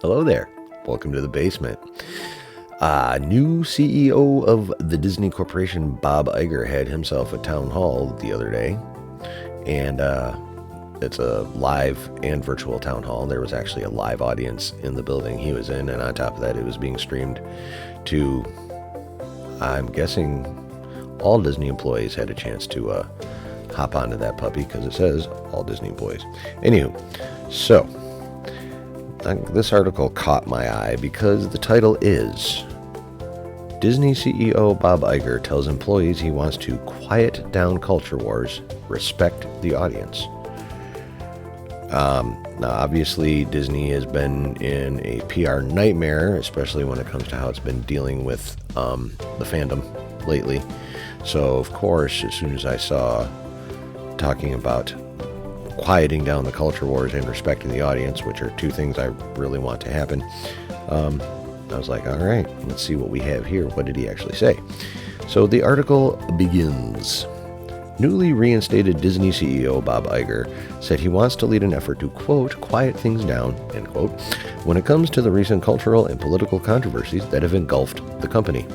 Hello there. Welcome to the basement. New CEO of the Disney Corporation, Bob Iger, had himself a town hall the other day. And it's a live and virtual town hall. There was actually a live audience in the building he was in. And on top of that, it was being streamed to, I'm guessing, all Disney employees had a chance to hop onto that puppy because it says all Disney employees. Anywho, so this article caught my eye because the title is Disney CEO Bob Iger tells employees he wants to quiet down culture wars, respect the audience. Now, obviously, Disney has been in a PR nightmare, especially when it comes to how it's been dealing with the fandom lately. So, of course, as soon as I saw talking about quieting down the culture wars and respecting the audience, which are two things I really want to happen, I was like, all right, let's see what we have here. What did he actually say? So the article begins. Newly reinstated Disney CEO Bob Iger said he wants to lead an effort to, quote, quiet things down, end quote, when it comes to the recent cultural and political controversies that have engulfed the company.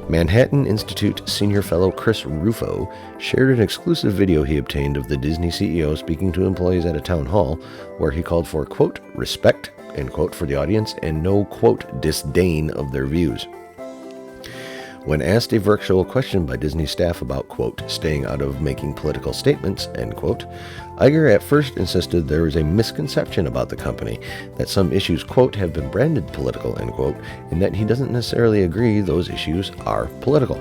Manhattan Institute senior fellow Chris Rufo shared an exclusive video he obtained of the Disney CEO speaking to employees at a town hall where he called for, quote, respect, end quote, for the audience and no, quote, disdain of their views. When asked a virtual question by Disney staff about, quote, staying out of making political statements, end quote, Iger at first insisted there is a misconception about the company, that some issues, quote, have been branded political, end quote, and that he doesn't necessarily agree those issues are political.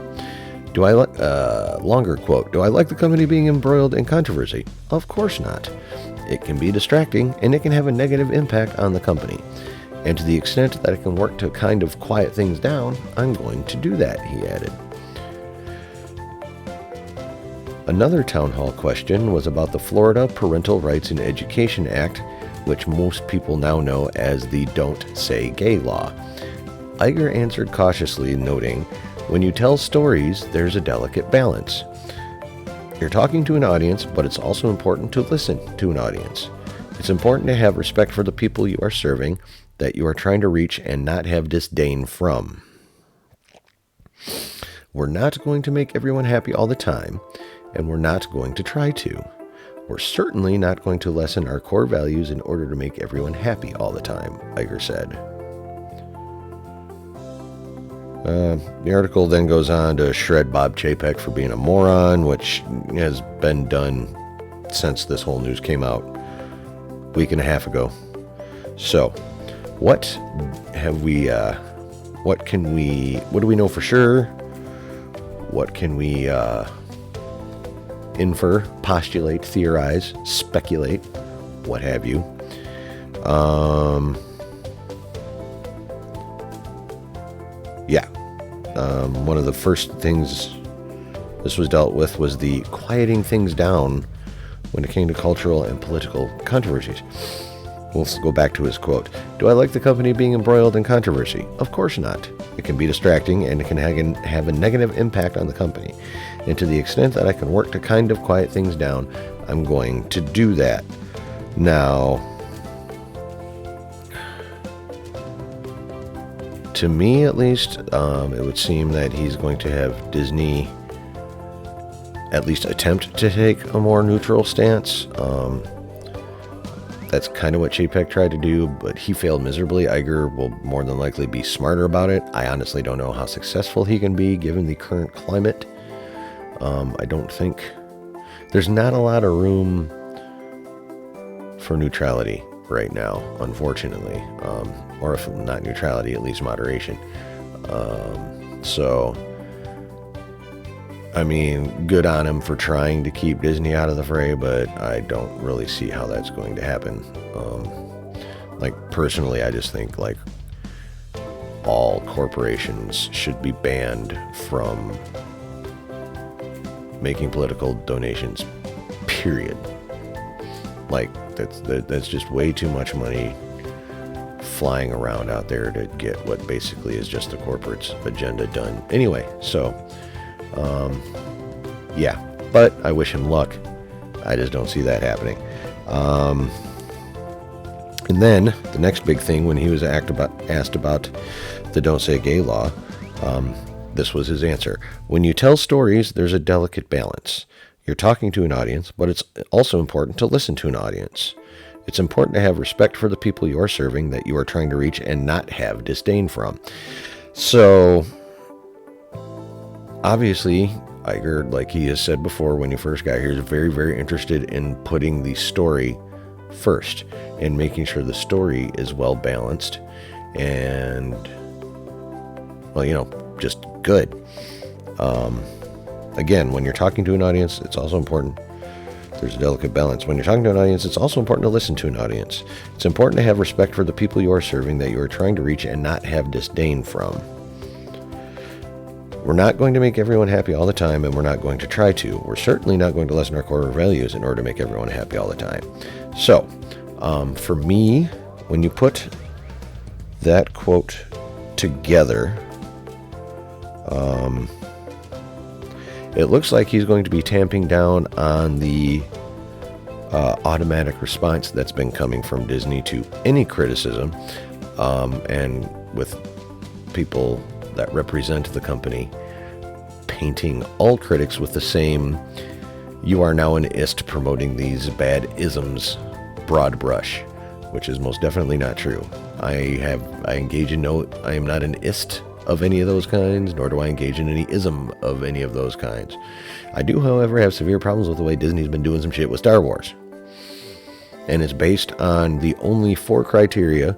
Longer quote, do I like the company being embroiled in controversy? Of course not. It can be distracting, and it can have a negative impact on the company. And to the extent that I can work to kind of quiet things down, I'm going to do that, he added. Another town hall question was about the Florida Parental Rights in Education Act, which most people now know as the Don't Say Gay law. Iger answered cautiously, noting, when you tell stories, there's a delicate balance. You're talking to an audience, but it's also important to listen to an audience. It's important to have respect for the people you are serving, that you are trying to reach, and not have disdain from. We're not going to make everyone happy all the time, and we're not going to try to. We're certainly not going to lessen our core values in order to make everyone happy all the time, Iger said. The article then goes on to shred Bob Chapek for being a moron, which has been done since this whole news came out a week and a half ago. So, what do we know for sure? What can we infer, postulate, theorize, speculate, what have you? One of the first things this was dealt with was the quieting things down when it came to cultural and political controversies. We'll go back to his quote. Do I like the company being embroiled in controversy? Of course not. It can be distracting and it can have a negative impact on the company. And to the extent that I can work to kind of quiet things down, I'm going to do that. Now, to me at least, it would seem that he's going to have Disney at least attempt to take a more neutral stance. That's kind of what Chapek tried to do, but he failed miserably. Iger will more than likely be smarter about it. I honestly don't know how successful he can be given the current climate. I don't think there's not a lot of room for neutrality right now, unfortunately. Or if not neutrality, at least moderation. So, I mean, good on him for trying to keep Disney out of the fray, but I don't really see how that's going to happen. Personally, I just think, all corporations should be banned from making political donations, period. That's just way too much money flying around out there to get what basically is just the corporate's agenda done. Anyway, so, but I wish him luck. I just don't see that happening. And then the next big thing, when he was asked about the Don't Say Gay law, this was his answer. When you tell stories, there's a delicate balance. You're talking to an audience, but it's also important to listen to an audience. It's important to have respect for the people you are serving that you are trying to reach and not have disdain from. So, obviously, Iger, like he has said before when he first got here, is very, very interested in putting the story first and making sure the story is well balanced and, well, just good. Again, when you're talking to an audience, it's also important. There's a delicate balance. When you're talking to an audience, it's also important to listen to an audience. It's important to have respect for the people you are serving that you are trying to reach and not have disdain from. We're not going to make everyone happy all the time, and we're not going to try to. We're certainly not going to lessen our core values in order to make everyone happy all the time. So, for me, when you put that quote together, it looks like he's going to be tamping down on the automatic response that's been coming from Disney to any criticism, and with people that represent the company painting all critics with the same "you are now an ist promoting these bad isms" broad brush, which is most definitely not true. I am not an ist of any of those kinds, nor do I engage in any ism of any of those kinds. I do, however, have severe problems with the way Disney's been doing some shit with Star Wars. And it's based on the only 4 criteria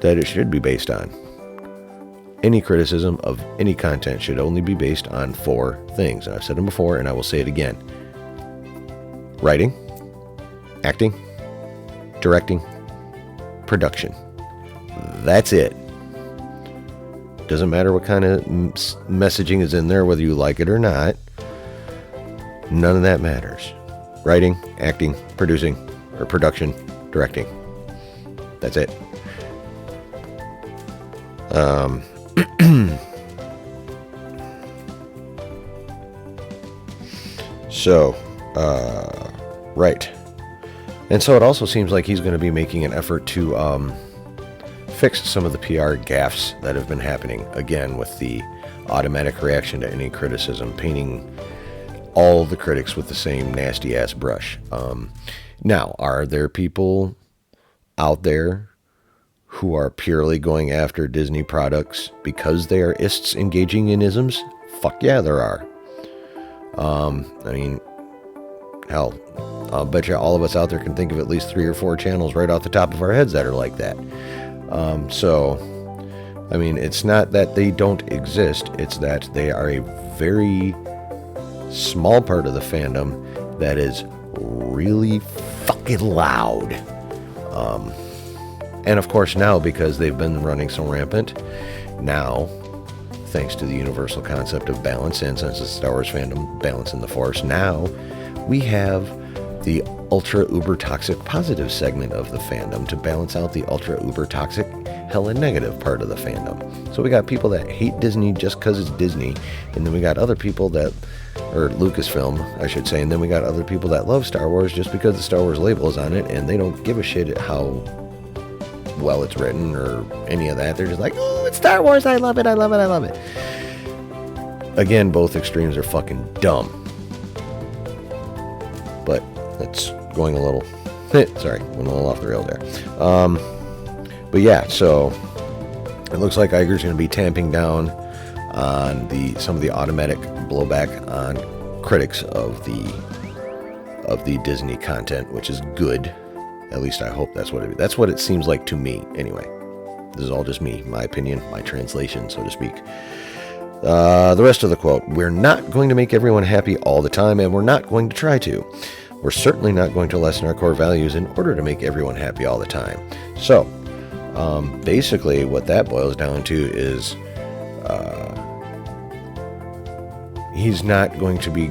that it should be based on. Any criticism of any content should only be based on 4 things. And I've said them before, and I will say it again. Writing, acting, directing, production. That's it. Doesn't matter what kind of messaging is in there, whether you like it or not. None of that matters. Writing, acting, producing, or production, directing. That's it. Right. And so it also seems like he's going to be making an effort to fix some of the PR gaffes that have been happening, again, with the automatic reaction to any criticism, painting all the critics with the same nasty-ass brush. Now, are there people out there who are purely going after Disney products because they are ists engaging in isms? Fuck yeah, there are. Hell, I'll bet you all of us out there can think of at least 3 or 4 channels right off the top of our heads that are like that. It's not that they don't exist, it's that they are a very small part of the fandom that is really fucking loud. And of course now, because they've been running so rampant, now, thanks to the universal concept of balance, and since the Star Wars fandom, balance in the Force, now we have the ultra uber toxic positive segment of the fandom to balance out the ultra uber toxic hella negative part of the fandom. So we got people that hate Disney just because it's Disney, and then we got other people that, or Lucasfilm, I should say, and then we got other people that love Star Wars just because the Star Wars label is on it, and they don't give a shit at how well it's written or any of that. They're just like, oh, it's Star Wars, I love it, I love it, I love it. Again, both extremes are fucking dumb. But that's going a little, went a little off the rails there. But yeah, so it looks like Iger's going to be tamping down on some of the automatic blowback on critics of the Disney content, which is good. At least I hope that's what it seems like to me. Anyway, this is all just me, my opinion, my translation, so to speak. The rest of the quote: "We're not going to make everyone happy all the time, and we're not going to try to. We're certainly not going to lessen our core values in order to make everyone happy all the time." So, basically what that boils down to is he's not going to be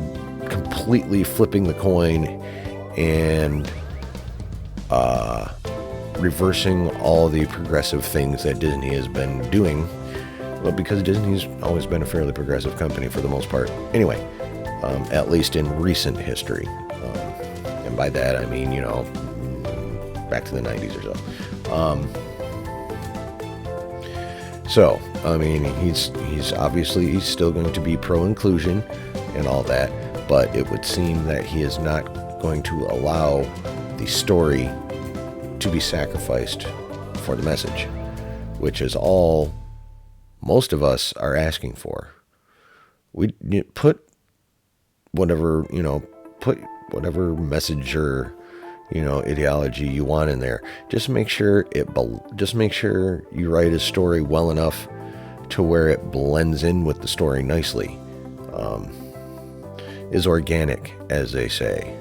completely flipping the coin and reversing all the progressive things that Disney has been doing. Well, because Disney's always been a fairly progressive company for the most part. Anyway, at least in recent history. And by that, I mean, back to the 90s or so. So, I mean, he's obviously, he's still going to be pro-inclusion and all that, but it would seem that he is not going to allow the story to be sacrificed for the message, which is all most of us are asking for. We put whatever, put whatever message or, ideology you want in there. Just make sure you write a story well enough to where it blends in with the story nicely. Is organic, as they say.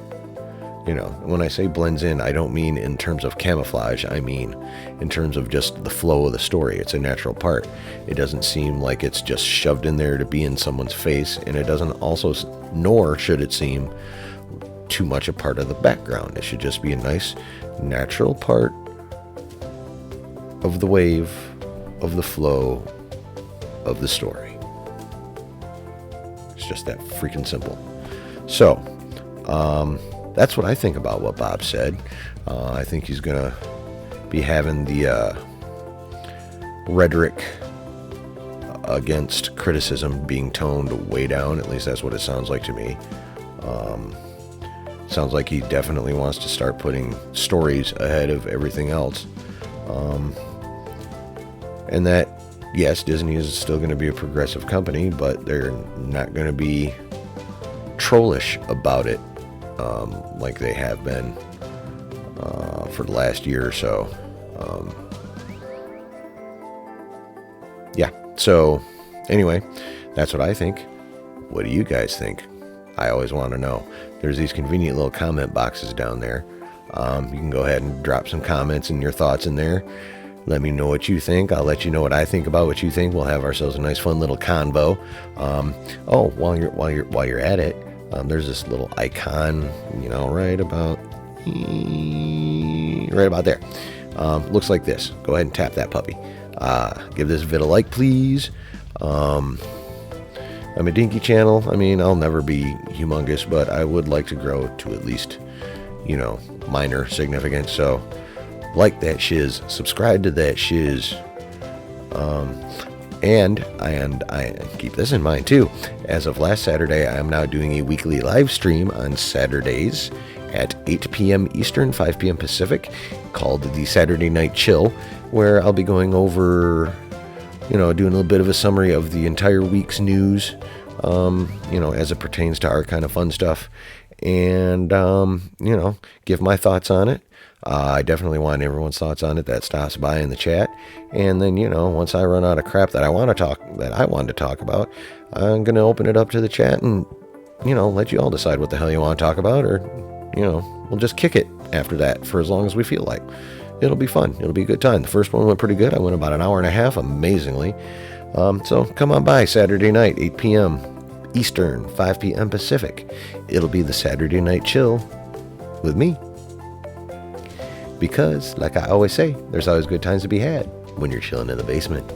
When I say blends in, I don't mean in terms of camouflage. I mean in terms of just the flow of the story. It's a natural part. It doesn't seem like it's just shoved in there to be in someone's face, and it doesn't also, nor should it seem too much a part of the background. It should just be a nice, natural part of the wave, of the flow of the story. It's just that freaking simple. So, that's what I think about what Bob said. I think he's going to be having the rhetoric against criticism being toned way down. At least that's what it sounds like to me. Sounds like he definitely wants to start putting stories ahead of everything else. And that, yes, Disney is still going to be a progressive company, but they're not going to be trollish about it like they have been for the last year or so. Yeah, so anyway, that's what I think. What do you guys think? I always want to know. There's these convenient little comment boxes down there. You can go ahead and drop some comments and your thoughts in there. Let me know what you think. I'll let you know what I think about what you think. We'll have ourselves a nice, fun little convo. While you're at it, there's this little icon, right about there. Looks like this. Go ahead and tap that puppy. Give this vid a like, please. I'm a dinky channel. I mean, I'll never be humongous, but I would like to grow to at least, minor significance. So, like that shiz, subscribe to that shiz, and I keep this in mind too. As of last Saturday, I am now doing a weekly live stream on Saturdays at 8 p.m. Eastern, 5 p.m. Pacific, called the Saturday Night Chill, where I'll be going over, doing a little bit of a summary of the entire week's news, as it pertains to our kind of fun stuff, and, give my thoughts on it. I definitely want everyone's thoughts on it that stops by in the chat. And then, once I run out of crap that I want to talk about, I'm going to open it up to the chat and, let you all decide what the hell you want to talk about, or, we'll just kick it after that for as long as we feel like. It'll be fun. It'll be a good time. The first one went pretty good. I went about an hour and a half, amazingly. So come on by Saturday night, 8 p.m. Eastern, 5 p.m. Pacific. It'll be the Saturday Night Chill with me. Because, like I always say, there's always good times to be had when you're chilling in the basement.